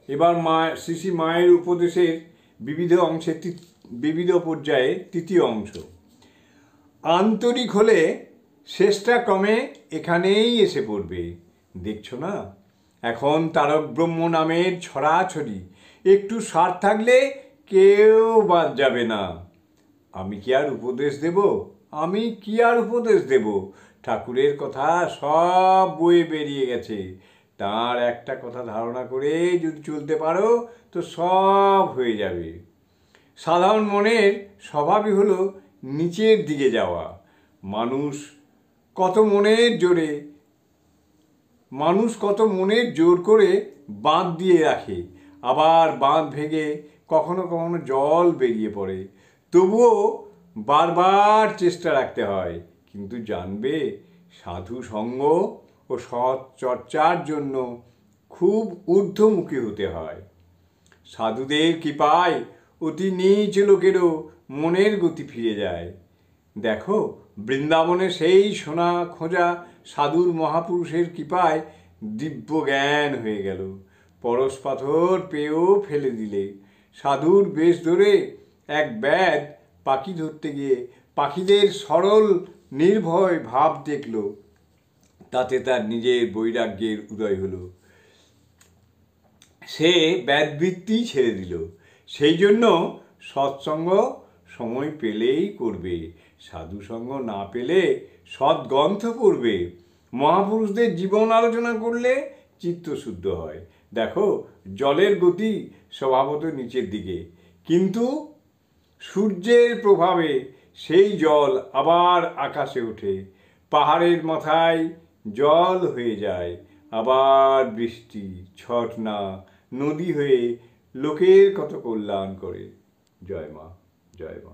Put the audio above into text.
এবার শ্রী শ্রী মায়ের উপদেশের বিবিধ অংশে বিবিধ পর্যায়ে তৃতীয় অংশ। আন্তরিক হলে শেষটা ক্রমে এখানেই এসে পড়বে। দেখছো না, এখন তারক ব্রহ্ম নামের ছড়াছড়ি। একটু সার থাকলে কেউ বাদ যাবে না। আমি কি আর উপদেশ দেব? ঠাকুরের কথা সব বয়ে বেরিয়ে গেছে। তার একটা কথা ধারণা করে যদি চলতে পারো তো সব হয়ে যাবে। সাধারণ মনের স্বভাবই হলো নিচের দিকে যাওয়া। মানুষ কত মনের জোর করে বাঁধ দিয়ে রাখে, আবার বাঁধ ভেঙে কখনো কখনো জল বেরিয়ে পড়ে। তবুও বারবার চেষ্টা রাখতে হয়। কিন্তু জানবে, সাধু সঙ্গ ও সৎ চর্চার জন্য খুব ঊর্ধ্বমুখী হতে হয়। সাধুদের কৃপায় অতি নীচ লোকেরও মনের গতি ফিরে যায়। দেখো, বৃন্দাবনে সেই সোনা খোঁজা সাধুর মহাপুরুষের কৃপায় দিব্য জ্ঞান হয়ে গেল। পরশ পাথর পেয়েও ফেলে দিলে। সাধুর বেশ ধরে এক ব্যাধ পাখি ধরতে গিয়ে পাখিদের সরল নির্ভয় ভাব দেখল, তাতে তার নিজের বৈরাগ্যের উদয় হলো। সে ব্যাধবৃত্তি ছেড়ে দিল। সেই জন্য সৎসঙ্গ সময় পেলেই করবে, সাধুসঙ্গ না পেলে সৎগ্রন্থ পড়বে। মহাপুরুষদের জীবন আলোচনা করলে চিত্তশুদ্ধ হয়। দেখো, জলের গতি স্বভাবত নিচের দিকে, কিন্তু সূর্যের প্রভাবে সেই জল আবার আকাশে ওঠে, পাহাড়ের মাথায় জল হয়ে যায়, আবার বৃষ্টি, ঝর্ণা, নদী হয়ে লোকের কত কল্যাণ করে। জয় মা, জয় মা।